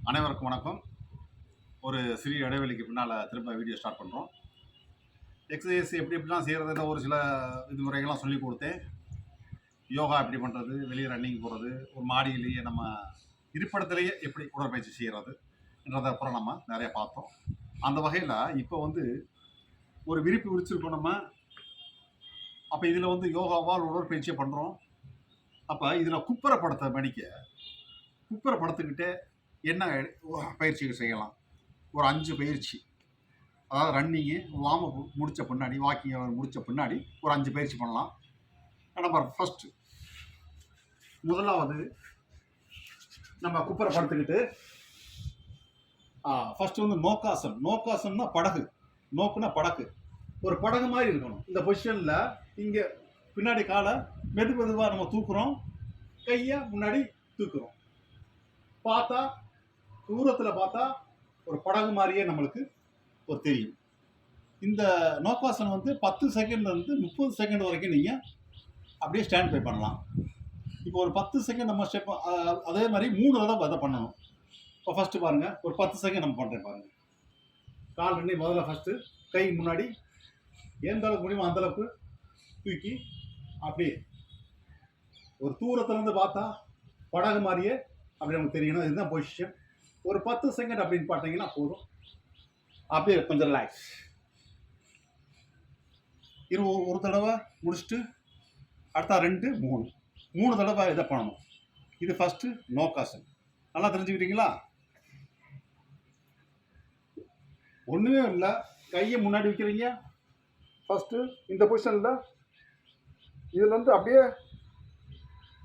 அனைவருக்கும் வணக்கம். ஒரு சிறிய இடைவெளிக்கு பின்னால் திரும்ப வீடியோ ஸ்டார்ட் பண்ணுறோம். எக்ஸசைஸ் எப்படிலாம் செய்கிறதுல ஒரு சில விதிமுறைகள்லாம் சொல்லி கொடுத்தேன். யோகா எப்படி பண்ணுறது, வெளியே ரன்னிங் போகிறது, ஒரு மாடியிலேயே நம்ம இருப்பிடத்திலேயே எப்படி உடற்பயிற்சி செய்கிறதுன்றதை அப்புறம் நம்ம நிறையா பார்த்தோம். அந்த வகையில் இப்போ ஒரு விரிப்பு விரிச்சிருக்கோம் நம்ம. அப்போ இதில் யோகாவால் உடற்பயிற்சியை பண்ணுறோம். அப்போ இதில் குப்புறப்படுத்த மணிக்க குப்புறப்படுத்திக்கிட்டே என்ன பயிற்சிகள் செய்யலாம்? ஒரு 5 பயிற்சி, அதாவது ரன்னிங்கு வார்ம் அப் முடித்த பின்னாடி, வாக்கிங் முடித்த பின்னாடி ஒரு 5 பயிற்சி பண்ணலாம். நம்பர் ஃபஸ்ட்டு, முதலாவது நம்ம குப்புறப்படுத்திக்கிட்டு ஃபஸ்ட்டு நோக்காசன். நோக்காசன்னா படகு. நோக்குன்னா படகு. ஒரு படகு மாதிரி இருக்கணும். இந்த பொசிஷனில் இங்கே பின்னாடி காலை மெதுவாக நம்ம தூக்குறோம், கையை முன்னாடி தூக்குறோம். பார்த்தா தூரத்தில் பார்த்தா ஒரு படகு மாதிரியே நம்மளுக்கு ஒரு தெரியும். இந்த நோக்காசனம் 10 செகண்ட்லேருந்து 30 செகண்ட் வரைக்கும் நீங்கள் அப்படியே ஸ்டாண்ட் பை பண்ணலாம். இப்போ ஒரு 10 செகண்ட் நம்ம ஸ்டெப், அதே மாதிரி 3 தடவை அதை பண்ணணும். இப்போ ஃபஸ்ட்டு பாருங்கள், ஒரு 10 செகண்ட் நம்ம பண்ணுறேன் பாருங்கள். கால் ரெண்டு முதல்ல ஃபஸ்ட்டு கை முன்னாடி எந்த அளவுக்கு முடியுமோ அந்தளவுக்கு தூக்கி அப்படியே ஒரு தூரத்துலேருந்து பார்த்தா படகு மாதிரியே அப்படி நமக்கு தெரியணும். இதுதான் பொசிஷன். ஒரு 10 செகண்ட் அப்படின்னு பார்த்தீங்கன்னா போதும். அப்படியே கொஞ்சம் ரிலாக்ஸ். ஒரு தடவை முடிச்சுட்டு அடுத்த 2, 3 தடவை இதை பண்ணணும். இது ஃபஸ்ட்டு நோக்காசன். நல்லா தெரிஞ்சுக்கிட்டீங்களா? ஒன்றுமே இல்லை, கையை முன்னாடி வைக்கிறீங்க. ஃபஸ்ட்டு இந்த பொசிஷனில் இதில் அப்படியே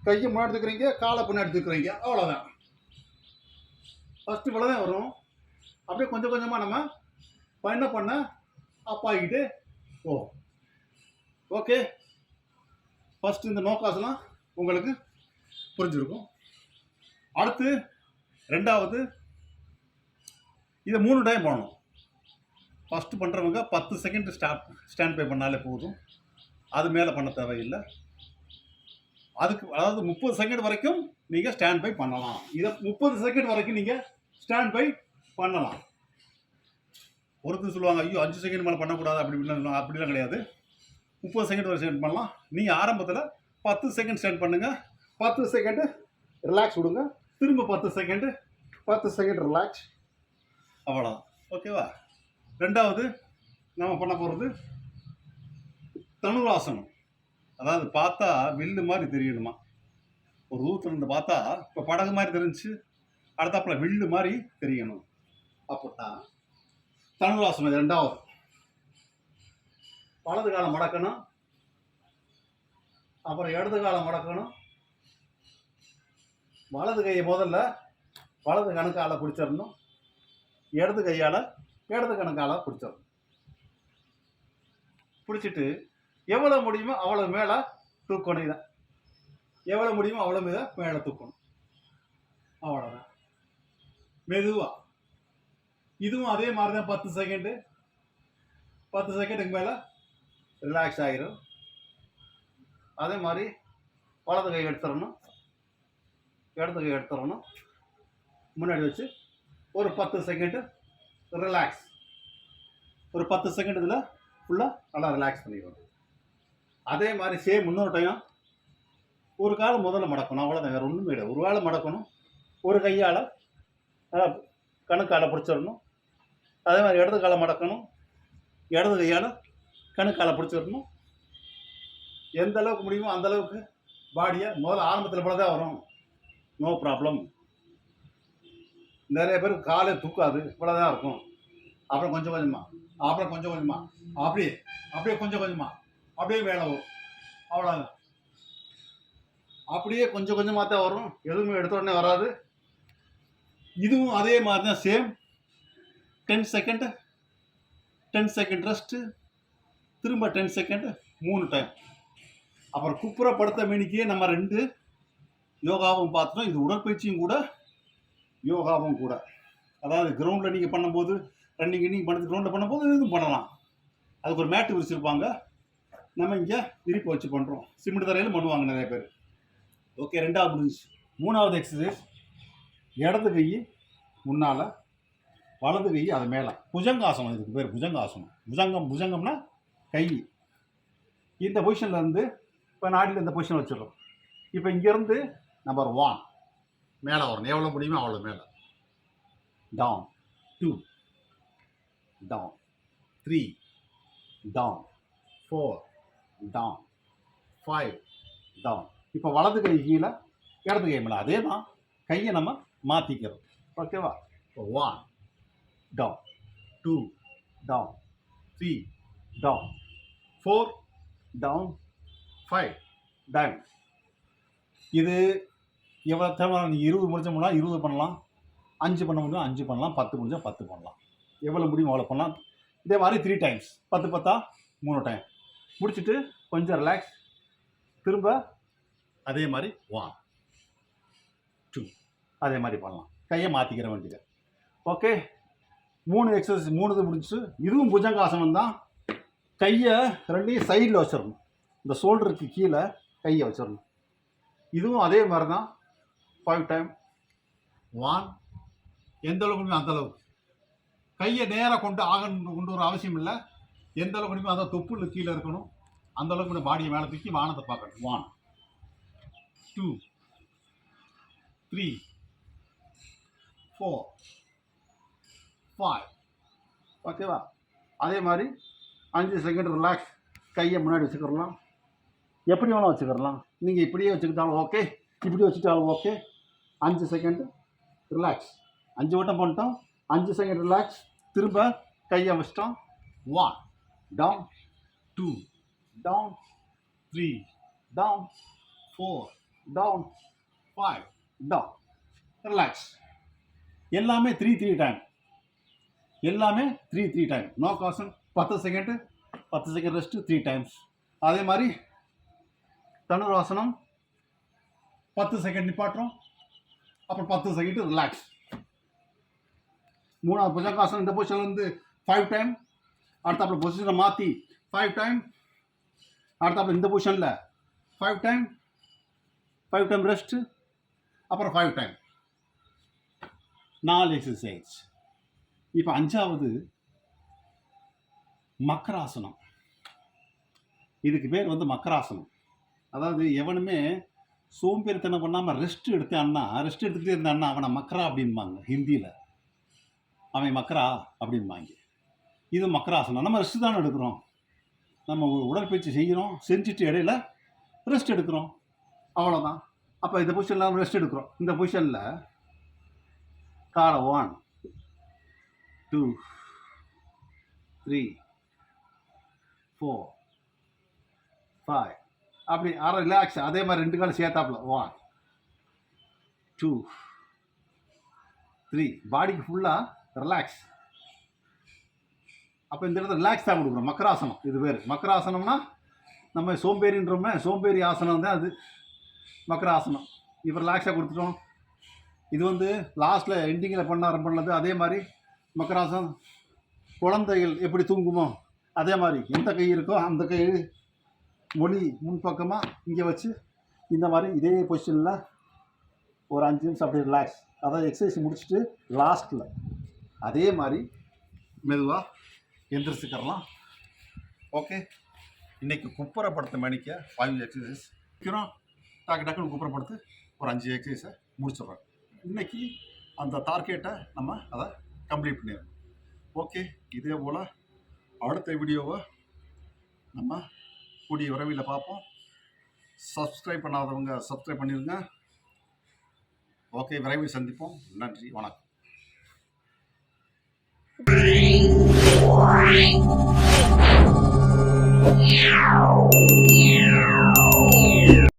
கையை முன்னாடி தூக்குறீங்க, காலை பின்னாடி தூக்குறீங்க, அவ்வளோதான். ஃபஸ்ட்டு இவ்வளோதான் வரும். அப்படியே கொஞ்சம் கொஞ்சமாக நம்ம என்ன பண்ண அப் ஆகிக்கிட்டு ஓகே. ஃபஸ்ட்டு இந்த நோக்காசெல்லாம் உங்களுக்கு புரிஞ்சிருக்கும். அடுத்து ரெண்டாவது, இதை 3 டைம் பண்ணணும். ஃபஸ்ட்டு பண்ணுறவங்க 10 செகண்ட் ஸ்டாண்ட் பை பண்ணாலே போதும். அது மேலே பண்ண தேவையில்லை. அதுக்கு அதாவது 30 செகண்ட் வரைக்கும் நீங்கள் ஸ்டாண்ட் பை பண்ணலாம். இதை 30 செகண்ட் வரைக்கும் நீங்கள் ஸ்டாண்ட் பை பண்ணலாம். ஒருத்தர் சொல்லுவாங்க, ஐயோ 5 செகண்ட் மேலே பண்ணக்கூடாது, அப்படிலாம் கிடையாது. 30 செகண்ட் வரை ஸ்டாண்ட் பண்ணலாம். நீங்கள் ஆரம்பத்தில் 10 செகண்ட் ஸ்டாண்ட் பண்ணுங்கள், 10 செகண்டு ரிலாக்ஸ் விடுங்க, திரும்ப 10 செகண்ட் ரிலாக்ஸ், அவ்வளோதான். ஓகேவா? ரெண்டாவது நம்ம பண்ண போகிறது தனுராசனம். அதாவது பார்த்தா வில்லு மாதிரி தெரியணுமா. ஒரு தூரத்துலேருந்து பார்த்தா இப்போ படகு மாதிரி தெரிஞ்சு அடுத்தாப்புல வில்லு மாதிரி தெரியணும். அப்படித்தான் தனுராசனம். ரெண்டாவது, வலது காலம் மடக்கணும், அப்புறம் இடது காலம் மடக்கணும். வலது கையை முதல்ல வலது கணக்கால பிடிச்சிடணும், இடது கையால் இடது கணக்கால பிடிச்சிடணும். பிடிச்சிட்டு எவ்வளோ முடியுமோ அவ்வளோ மேலே தூக்கணும். இதை எவ்வளோ முடியுமோ அவ்வளோ மேலே தூக்கணும், அவ்வளோதான். மெதுவாக இதுவும் அதே மாதிரி தான். 10 செகண்டுக்கு மேலே ரிலாக்ஸ் ஆகிரும். அதே மாதிரி வலது கை எடுத்துடணும், இடது கை எடுத்துடணும், முன்னாடி வச்சு ஒரு 10 செகண்டு ரிலாக்ஸ். ஒரு 10 செகண்ட் இதில் ஃபுல்லாக நல்லா ரிலாக்ஸ் பண்ணிடுவோம். அதே மாதிரி சேம் இன்னொரு டைம் ஒரு காலம் முதல்ல மடக்கணும், அவ்வளோதான். வேறு ஒன்றுமே இல்லை. ஒரு வேளை மடக்கணும், ஒரு கையால் கணுக்கால பிடிச்சிடணும். அதே மாதிரி இடது காலை மடக்கணும், இடது கையால் கணுக்கால பிடிச்சிடணும். எந்த அளவுக்கு முடியுமோ அந்த அளவுக்கு பாடியை முதல்ல ஆரம்பத்தில் போல தான் வரும், நோ ப்ராப்ளம். நிறைய பேர் காலை தூக்காது, இவ்வளோ தான் இருக்கும். அப்புறம் கொஞ்சம் கொஞ்சமாக, அப்படியே கொஞ்சம் கொஞ்சமாக அப்படியே மேலே வரும், அவ்வளோதான். அப்படியே கொஞ்சம் கொஞ்சமாக தான் வரும், எதுவுமே எடுத்த உடனே வராது. இதுவும் அதே மாதிரி தான் சேம். 10 செகண்ட் ரெஸ்ட்டு, திரும்ப 10 செகண்ட் 3 டைம். அப்புறம் குப்புறப்படுத்த மேனிக்கே நம்ம 2 யோகாவும் பார்த்துட்டோம். இது உடற்பயிற்சியும் கூட யோகாவும் கூட. அதாவது கிரவுண்டில் நீங்கள் பண்ணும்போது ரன்னிங் பண்ணது கிரவுண்டில் பண்ணும்போது இதுவும் பண்ணலாம். அதுக்கு ஒரு மேட்டு விரிச்சிருப்பாங்க, நம்ம இங்கே விரிப்பு வச்சு பண்ணுறோம். சிமெண்ட் தரையிலும் பண்ணுவாங்க நிறைய பேர். ஓகே, ரெண்டாவது முடிஞ்சு. மூணாவது எக்ஸசைஸ், இடது கை முன்னால், வலது கை அது மேலே. புஜங்காசனம், இதுக்கு பேர் புஜங்காசனம். புஜங்கம்னா கை. இந்த பொசிஷனில் இருந்து இப்போ நாடியில் இந்த பொசிஷன் வச்சிடறோம். இப்போ இங்கேருந்து நம்பர் 1 மேலே வரணும், எவ்வளோ முடியுமோ அவ்வளோ மேலே. Down, 2 down, 3 down, 4 down, 5 down. இப்போ வலது கை கீழே, இடது கை மேலே. அதே தான், கையை நம்ம மாற்றிக்கிறோம். ஓகேவா? இப்போ 1 down, 2 down, 3 down, 4 down, 5 down. இது எவ்வளோ தேவை? நீங்கள் 20 முடிச்சோம்னா 20 பண்ணலாம், 5 பண்ண முடியும் 5 பண்ணலாம், 10 முடிஞ்சால் 10 பண்ணலாம். எவ்வளோ முடியும் அவ்வளோ பண்ணலாம். இதே மாதிரி 3 டைம்ஸ், 10 10 3 டைம் முடிச்சுட்டு கொஞ்சம் ரிலாக்ஸ். திரும்ப அதே மாதிரி 1 2 அதே மாதிரி பண்ணலாம். கையை மாற்றிக்கிற வேண்டியது. ஓகே, 3 எக்ஸசைஸ் 3 இது முடிச்சு. இதுவும் புஜங்காசனம் தான். கையை ரெண்டையும் சைடில் வச்சிடணும், இந்த ஷோல்டருக்கு கீழே கையை வச்சிடணும். இதுவும் அதே மாதிரி தான் 5 டைம். 1 எந்த அளவுக்கு முடியுமோ அந்த அளவுக்கு. கையை நேராக கொண்டு வர அவசியம் இல்லை. எந்த அளவுக்கு முடியுமோ அதான் தொப்புள்ள கீழே இருக்கணும். அந்த அளவுக்கு நம்ம பாடியை மேலே தூக்கி வானத்தை பார்க்கணும். 1 2 3 4 5. ஓகேவா? அதே மாதிரி 5 செகண்ட் ரிலாக்ஸ். கையை முன்னாடி வச்சுக்கிறலாம், எப்படி வேணால் வச்சுக்கிறலாம். நீங்கள் இப்படியே வச்சுக்கிட்டாலும் ஓகே, இப்படி வச்சுக்கிட்டாலும் ஓகே. 5 second relax. 5 வட்டம் பண்ணிட்டோம், 5 செகண்ட் ரிலாக்ஸ். திரும்ப கையை வச்சிட்டோம். 1 down, 2 down, 3 down, 4 down, 5 down. Relax. எல்லாமே 3 டைம். எல்லாமே 3 டைம். நோகாசன் 10 செகண்ட், 10 செகண்ட் ரெஸ்ட்டு 3 டைம்ஸ். அதே மாதிரி தனுராசனம் 10 செகண்ட் நிப்பாட்டுறோம், அப்புறம் 10 செகண்ட் ரிலாக்ஸ். 3வது புஜங்காசனம் இந்த பொசிஷனில் வந்து 5 டைம். அடுத்தாப்புல பொசிஷனை மாற்றி 5 டைம். அடுத்தாப்புல இந்த பொசிஷனில் 5 டைம், 5 டைம் ரெஸ்ட்டு, அப்புறம் 5 டைம். 4 எக்ஸசைஸ். இப்போ 5வது மக்கராசனம். இதுக்கு பேர் வந்து மக்கராசனம். அதாவது எவனுமே சோம்பேறித்தனம் பண்ணாமல் ரெஸ்ட் எடுத்துக்கிட்டே இருந்தான்னா அவனை மக்கரா அப்படின்பாங்க ஹிந்தியில். அவன் மக்கரா அப்படின்பாங்க. இது மக்கராசனம். நம்ம ரெஸ்ட் தானே எடுக்கிறோம், நம்ம உடற்பயிற்சி செய்கிறோம், செஞ்சுட்டு இடையில ரெஸ்ட் எடுக்கிறோம், அவ்வளோதான். அப்போ இந்த பொசிஷனில் ரெஸ்ட் எடுக்கிறோம். இந்த பொசிஷனில் காலை 1 2 3 4 5 அப்படி ரிலாக்ஸ். அதே மாதிரி 2 காலம் சேர்த்தாப்புல 1 2 3 பாடிக்கு ஃபுல்லாக ரிலாக்ஸ். அப்போ இந்த இடத்துல ரிலாக்ஸ் தான் கொடுக்குறோம். மக்கராசனம் இது பேர். மக்கராசனம்னா நம்ம சோம்பேறின்றோமே, சோம்பேறி ஆசனம் தான் அது மக்கராசனம். இப்போ ரிலாக்ஸாக கொடுத்துட்டோம். இது வந்து லாஸ்ட்டில் எண்டிங்கில் பண்ணது. அதே மாதிரி மக்கராசனம் குழந்தைகள் எப்படி தூங்குமோ அதே மாதிரி எந்த கை இருக்கோ அந்த கை மொழி முன்பக்கமாக இங்கே வச்சு இந்த மாதிரி இதே பொசிஷனில் ஒரு 5 நிமிஷம் அப்படியே ரிலாக்ஸ். அதாவது எக்ஸசைஸ் முடிச்சுட்டு லாஸ்ட்டில் அதே மாதிரி மெதுவாக எந்திரிச்சுக்கிறலாம். ஓகே, இன்றைக்கி குப்புறப்படுத்த மணிக்க 5 எக்ஸசைஸ் வைக்கிறோம். டக்குன்னு குப்புறப்படுத்து ஒரு 5 எக்ஸசைஸை முடிச்சிடுறோம். இன்றைக்கி அந்த டார்கெட்டை நம்ம அதை கம்ப்ளீட் பண்ணிடுறோம். ஓகே, இதே போல் அடுத்த வீடியோவை நம்ம கூடிய விரைவில் பார்ப்போம். சப்ஸ்கிரைப் பண்ணாதவங்க சப்ஸ்கிரைப் பண்ணிடுங்க. ஓகே, விரைவில் சந்திப்போம். நன்றி, வணக்கம்.